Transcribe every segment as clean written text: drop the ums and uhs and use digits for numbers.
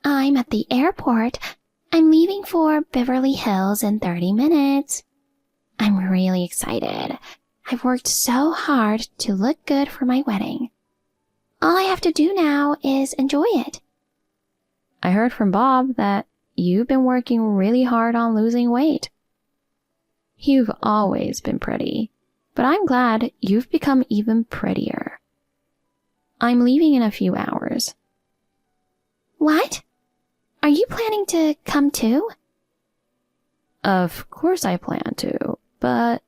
I'm at the airport. I'm leaving for Beverly Hills in 30 minutes. I'm really excited. I've worked so hard to look good for my wedding. All I have to do now is enjoy it. I heard from Bob that you've been working really hard on losing weight. You've always been pretty, but I'm glad you've become even prettier. I'm leaving in a few hours. What? Are you planning to come too? Of course I plan to, but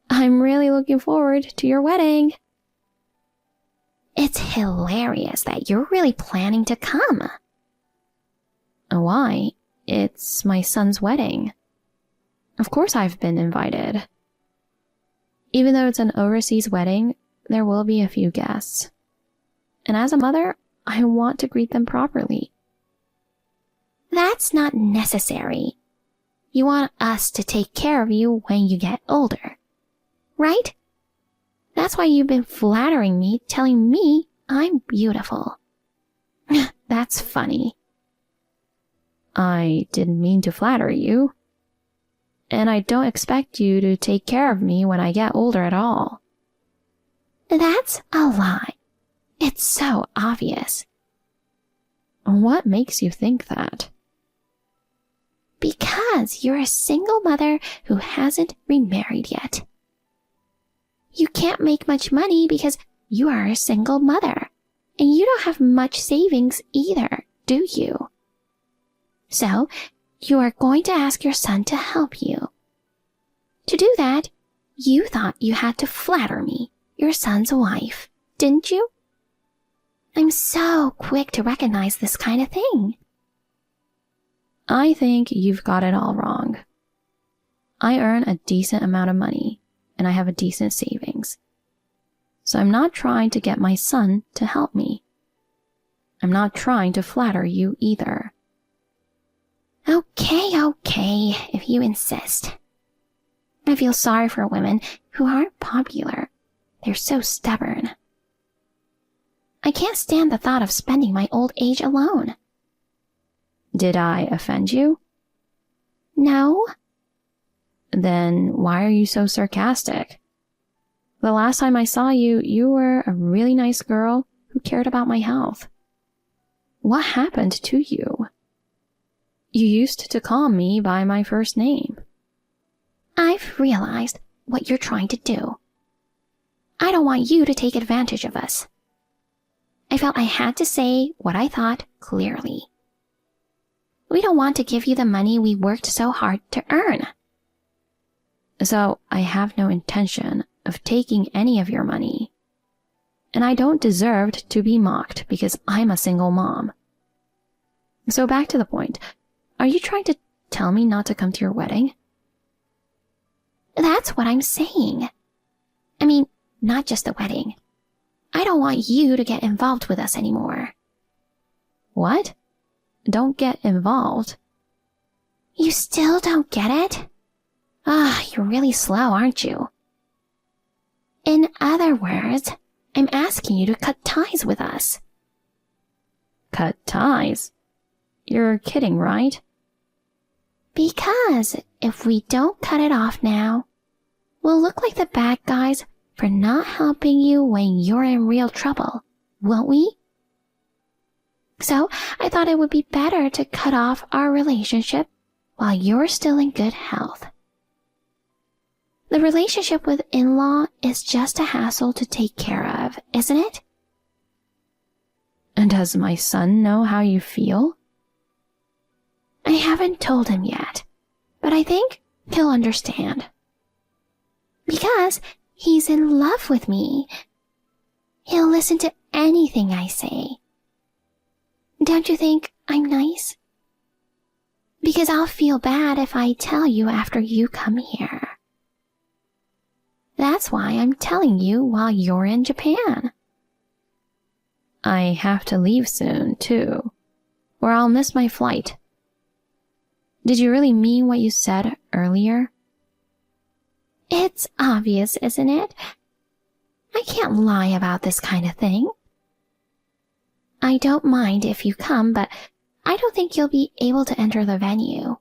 I'm really looking forward to your wedding. It's hilarious that you're really planning to come. Why? It's my son's wedding. Of course I've been invited. Even though it's an overseas wedding, there will be a few guests. And as a mother, I want to greet them properly. That's not necessary. You want us to take care of you when you get older, right? That's why you've been flattering me, telling me I'm beautiful. That's funny. I didn't mean to flatter you. And I don't expect you to take care of me when I get older at all. That's a lie. It's so obvious. What makes you think that? Because you're a single mother who hasn't remarried yet. You can't make much money because you are a single mother, and you don't have much savings either, do you? So, you are going to ask your son to help you. To do that, you thought you had to flatter me, your son's wife, didn't you? I'm so quick to recognize this kind of thing. I think you've got it all wrong. I earn a decent amount of money, and I have a decent savings. So I'm not trying to get my son to help me. I'm not trying to flatter you either. Okay, if you insist. I feel sorry for women who aren't popular. They're so stubborn. I can't stand the thought of spending my old age alone. Did I offend you? No. Then why are you so sarcastic? The last time I saw you, you were a really nice girl who cared about my health. What happened to you? You used to call me by my first name. I've realized what you're trying to do. I don't want you to take advantage of us. I felt I had to say what I thought clearly. We don't want to give you the money we worked so hard to earn. So I have no intention of taking any of your money. And I don't deserve to be mocked because I'm a single mom. So back to the point. Are you trying to tell me not to come to your wedding? That's what I'm saying. I mean, not just the wedding. I don't want you to get involved with us anymore. What? Don't get involved. You still don't get it? You're really slow, aren't you? In other words, I'm asking you to cut ties with us. Cut ties? You're kidding, right? Because if we don't cut it off now, we'll look like the bad guys for not helping you when you're in real trouble, won't we? So I thought it would be better to cut off our relationship while you're still in good health. The relationship with in-law is just a hassle to take care of, isn't it? And does my son know how you feel? I haven't told him yet, but I think he'll understand. Because he's in love with me. He'll listen to anything I say. Don't you think I'm nice? Because I'll feel bad if I tell you after you come here. That's why I'm telling you while you're in Japan. I have to leave soon, too, or I'll miss my flight. Did you really mean what you said earlier? It's obvious, isn't it? I can't lie about this kind of thing. I don't mind if you come, but I don't think you'll be able to enter the venue.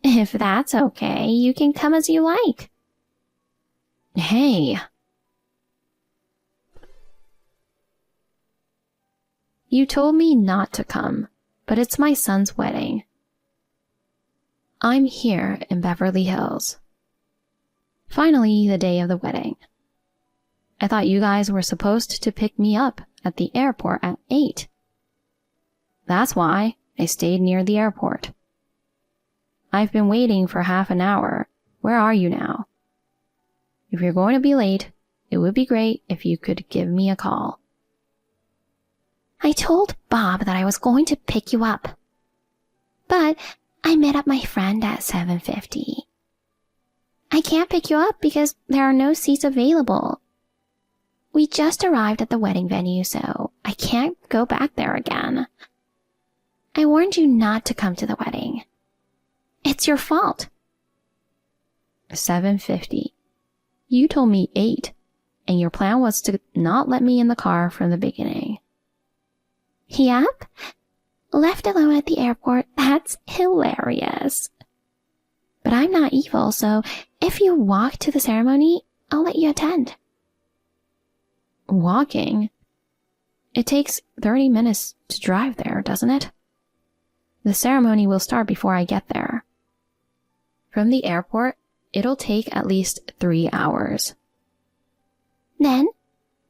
If that's okay, you can come as you like. Hey. You told me not to come, but it's my son's wedding. I'm here in Beverly Hills. Finally, the day of the wedding. I thought you guys were supposed to pick me up at the airport at 8. That's why I stayed near the airport. I've been waiting for half an hour. Where are you now? If you're going to be late, it would be great if you could give me a call. I told Bob that I was going to pick you up, but I met up my friend at 7:50. I can't pick you up because there are no seats available. We just arrived at the wedding venue, so I can't go back there again. I warned you not to come to the wedding. It's your fault. 7:50. You told me 8, and your plan was to not let me in the car from the beginning. Yep. Left alone at the airport, that's hilarious. But I'm not evil, so if you walk to the ceremony, I'll let you attend. Walking? It takes 30 minutes to drive there, doesn't it? The ceremony will start before I get there. From the airport, it'll take at least 3 hours. Then,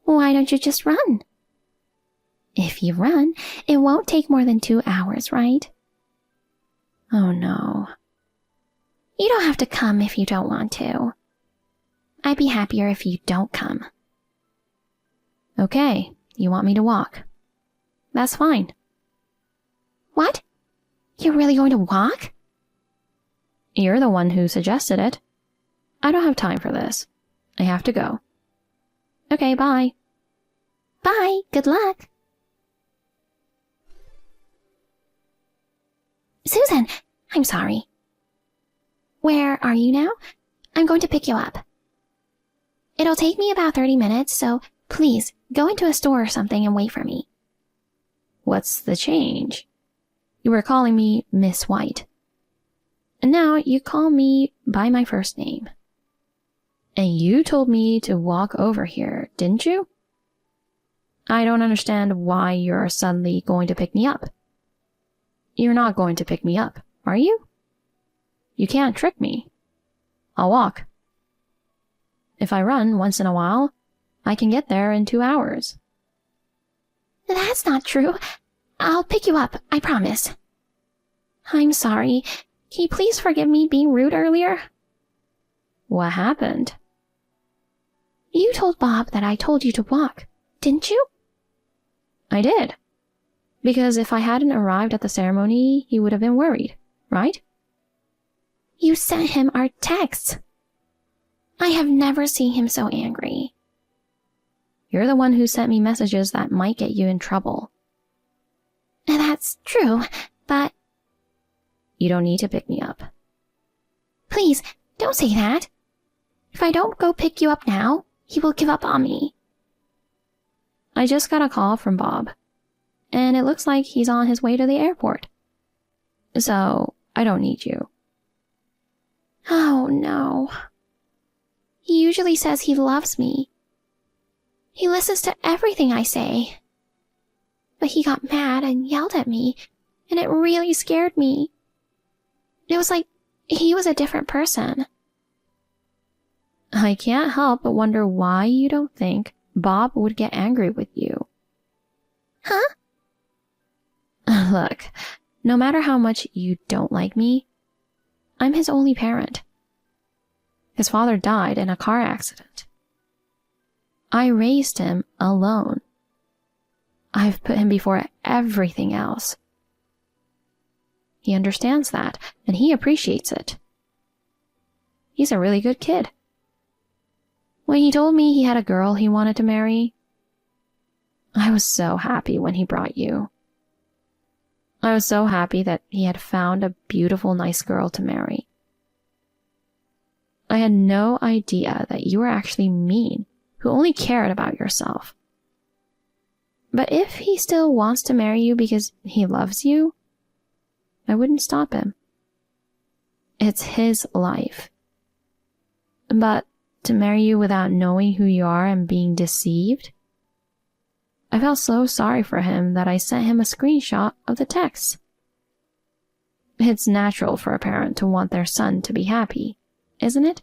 why don't you just run? If you run, it won't take more than 2 hours, right? Oh no. You don't have to come if you don't want to. I'd be happier if you don't come. Okay, you want me to walk? That's fine. What? You're really going to walk? You're the one who suggested it. I don't have time for this. I have to go. Okay, bye. Bye, good luck. Susan, I'm sorry. Where are you now? I'm going to pick you up. It'll take me about 30 minutes, so please go into a store or something and wait for me. What's the change? You were calling me Miss White. And now you call me by my first name. And you told me to walk over here, didn't you? I don't understand why you're suddenly going to pick me up. You're not going to pick me up, are you? You can't trick me. I'll walk. If I run once in a while, I can get there in 2 hours. That's not true. I'll pick you up, I promise. I'm sorry. Can you please forgive me being rude earlier? What happened? You told Bob that I told you to walk, didn't you? I did. Because if I hadn't arrived at the ceremony, he would have been worried, right? You sent him our texts. I have never seen him so angry. You're the one who sent me messages that might get you in trouble. That's true, but... You don't need to pick me up. Please, don't say that. If I don't go pick you up now, he will give up on me. I just got a call from Bob, and it looks like he's on his way to the airport. So, I don't need you. Oh, no. He usually says he loves me. He listens to everything I say. But he got mad and yelled at me, and it really scared me. It was like he was a different person. I can't help but wonder why you don't think Bob would get angry with you. Huh? Look, no matter how much you don't like me, I'm his only parent. His father died in a car accident. I raised him alone. I've put him before everything else. He understands that, and he appreciates it. He's a really good kid. When he told me he had a girl he wanted to marry, I was so happy when he brought you. I was so happy that he had found a beautiful, nice girl to marry. I had no idea that you were actually mean, who only cared about yourself. But if he still wants to marry you because he loves you, I wouldn't stop him. It's his life. But to marry you without knowing who you are and being deceived? I felt so sorry for him that I sent him a screenshot of the text. It's natural for a parent to want their son to be happy, isn't it?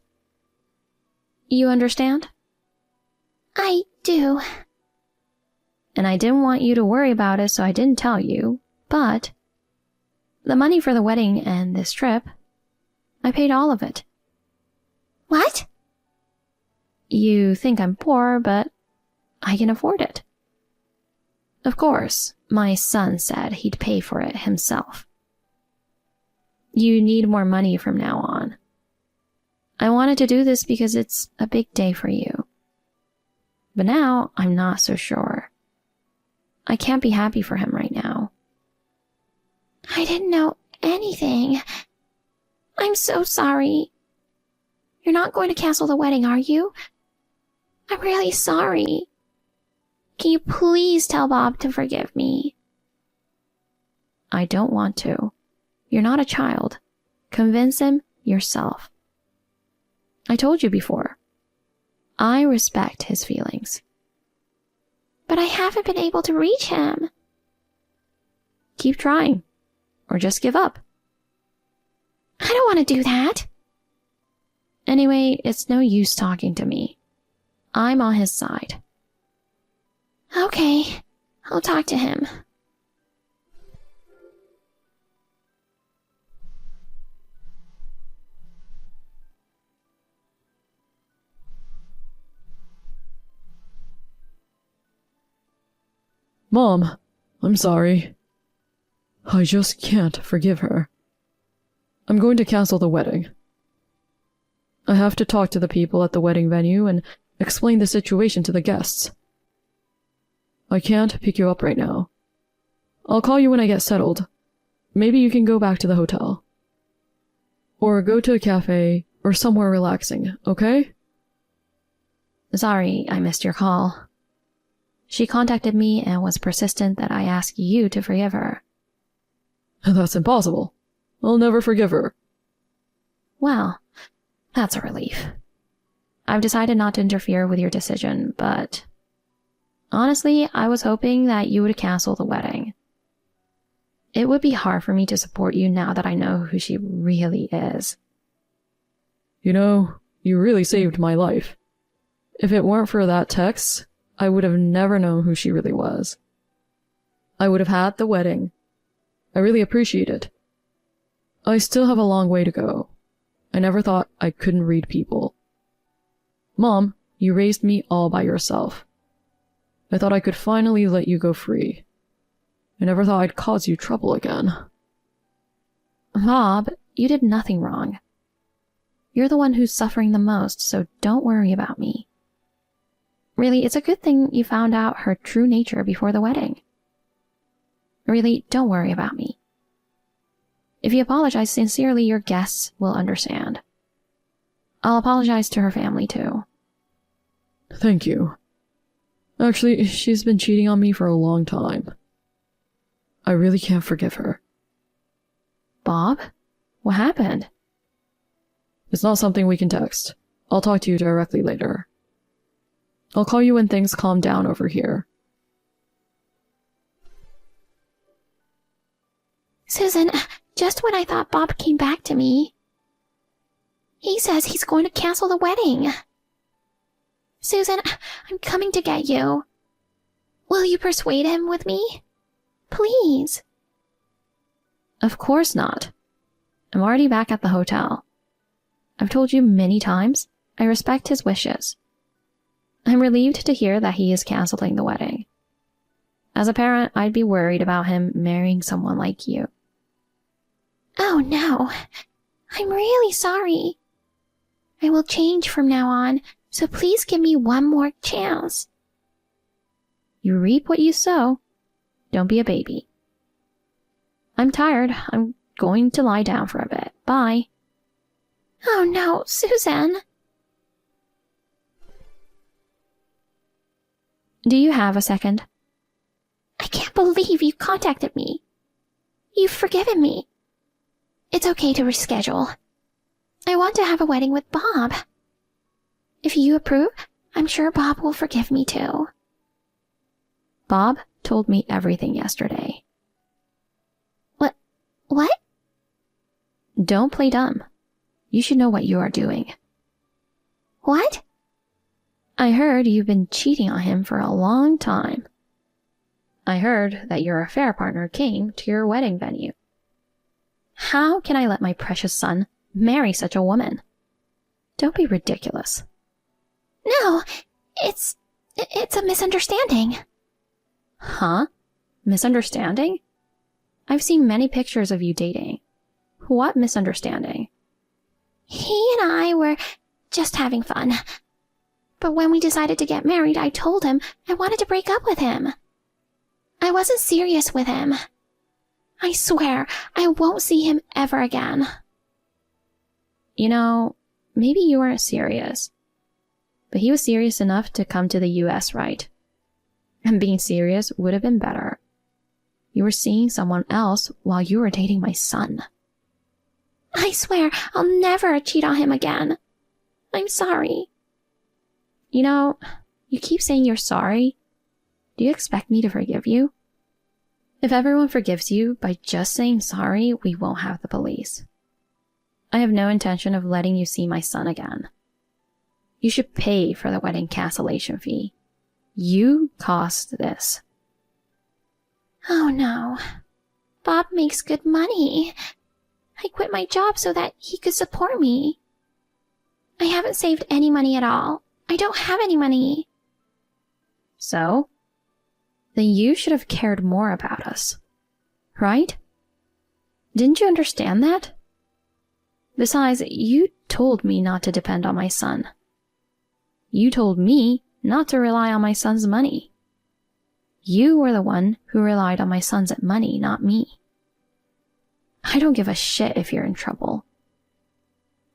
You understand? I do. And I didn't want you to worry about it, so I didn't tell you, but the money for the wedding and this trip, I paid all of it. What? You think I'm poor, but I can afford it. Of course, my son said he'd pay for it himself. You need more money from now on. I wanted to do this because it's a big day for you. But now I'm not so sure. I can't be happy for him right now. I didn't know anything. I'm so sorry. You're not going to cancel the wedding, are you? I'm really sorry. Can you please tell Bob to forgive me? I don't want to. You're not a child. Convince him yourself. I told you before. I respect his feelings. But I haven't been able to reach him. Keep trying. Or just give up. I don't want to do that. Anyway, it's no use talking to me. I'm on his side. Okay, I'll talk to him. Mom, I'm sorry. I just can't forgive her. I'm going to cancel the wedding. I have to talk to the people at the wedding venue and explain the situation to the guests. I can't pick you up right now. I'll call you when I get settled. Maybe you can go back to the hotel. Or go to a cafe or somewhere relaxing, okay? Sorry, I missed your call. She contacted me and was persistent that I ask you to forgive her. That's impossible. I'll never forgive her. Well, that's a relief. I've decided not to interfere with your decision, but honestly, I was hoping that you would cancel the wedding. It would be hard for me to support you now that I know who she really is. You know, you really saved my life. If it weren't for that text, I would have never known who she really was. I would have had the wedding. I really appreciate it. I still have a long way to go. I never thought I couldn't read people. Mom, you raised me all by yourself. I thought I could finally let you go free. I never thought I'd cause you trouble again. Bob, you did nothing wrong. You're the one who's suffering the most, so don't worry about me. Really, it's a good thing you found out her true nature before the wedding. Really, don't worry about me. If you apologize sincerely, your guests will understand. I'll apologize to her family too. Thank you. Actually, she's been cheating on me for a long time. I really can't forgive her. Bob? What happened? It's not something we can text. I'll talk to you directly later. I'll call you when things calm down over here. Susan, just when I thought Bob came back to me, he says he's going to cancel the wedding. Susan, I'm coming to get you. Will you persuade him with me? Please. Of course not. I'm already back at the hotel. I've told you many times, I respect his wishes. I'm relieved to hear that he is canceling the wedding. As a parent, I'd be worried about him marrying someone like you. Oh no, I'm really sorry. I will change from now on, so please give me one more chance. You reap what you sow. Don't be a baby. I'm tired. I'm going to lie down for a bit. Bye. Oh no, Susan. Do you have a second? I can't believe you contacted me. You've forgiven me. It's okay to reschedule. I want to have a wedding with Bob. If you approve, I'm sure Bob will forgive me too. Bob told me everything yesterday. What? Don't play dumb. You should know what you are doing. What? I heard you've been cheating on him for a long time. I heard that your affair partner came to your wedding venue. How can I let my precious son marry such a woman? Don't be ridiculous. No, it's a misunderstanding. Huh? Misunderstanding? I've seen many pictures of you dating. What misunderstanding? He and I were just having fun. But when we decided to get married, I told him I wanted to break up with him. I wasn't serious with him. I swear I won't see him ever again. You know, maybe you weren't serious. But he was serious enough to come to the US, right? And being serious would have been better. You were seeing someone else while you were dating my son. I swear I'll never cheat on him again. I'm sorry. You know, you keep saying you're sorry. Do you expect me to forgive you? If everyone forgives you by just saying sorry, we won't have the police. I have no intention of letting you see my son again. You should pay for the wedding cancellation fee. You caused this. Oh no. Bob makes good money. I quit my job so that he could support me. I haven't saved any money at all. I don't have any money. So? Then you should have cared more about us. Right? Didn't you understand that? Besides, you told me not to depend on my son. You told me not to rely on my son's money. You were the one who relied on my son's money, not me. I don't give a shit if you're in trouble.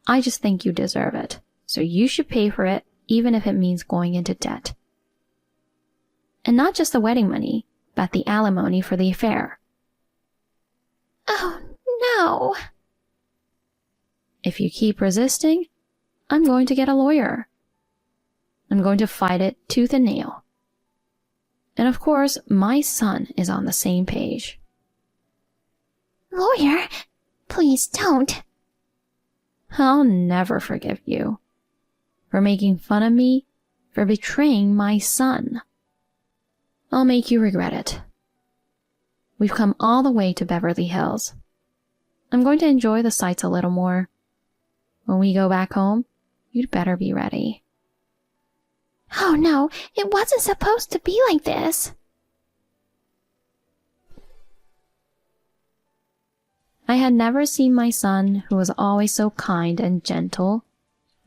I just think you deserve it, so you should pay for it even if it means going into debt. And not just the wedding money, but the alimony for the affair. Oh, no. If you keep resisting, I'm going to get a lawyer. I'm going to fight it tooth and nail. And of course, my son is on the same page. Lawyer, please don't. I'll never forgive you for making fun of me, for betraying my son. I'll make you regret it. We've come all the way to Beverly Hills. I'm going to enjoy the sights a little more. When we go back home, you'd better be ready. Oh no, it wasn't supposed to be like this. I had never seen my son, who was always so kind and gentle,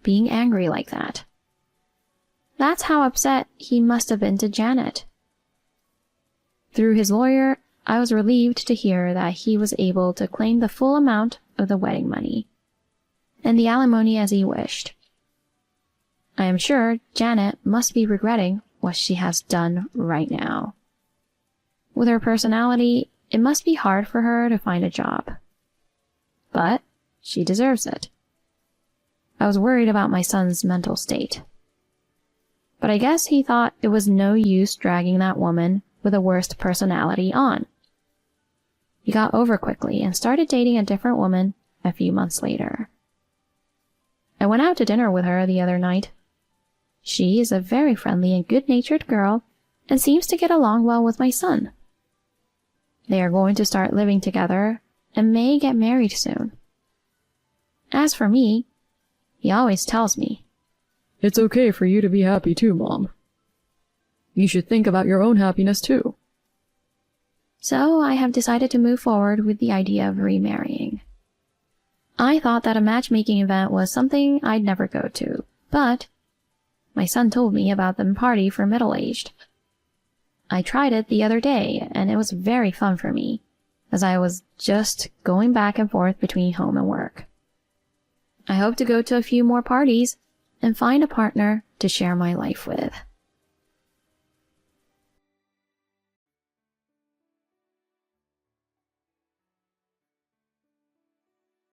being angry like that. That's how upset he must have been to Janet. Through his lawyer, I was relieved to hear that he was able to claim the full amount of the wedding money, and the alimony as he wished. I am sure Janet must be regretting what she has done right now. With her personality, it must be hard for her to find a job. But she deserves it. I was worried about my son's mental state. But I guess he thought it was no use dragging that woman with the worst personality on. He got over quickly and started dating a different woman a few months later. I went out to dinner with her the other night. She is a very friendly and good-natured girl and seems to get along well with my son. They are going to start living together and may get married soon. As for me, he always tells me, It's okay for you to be happy too, Mom. You should think about your own happiness too. So I have decided to move forward with the idea of remarrying. I thought that a matchmaking event was something I'd never go to, but my son told me about the party for middle-aged. I tried it the other day, and it was very fun for me, as I was just going back and forth between home and work. I hope to go to a few more parties and find a partner to share my life with.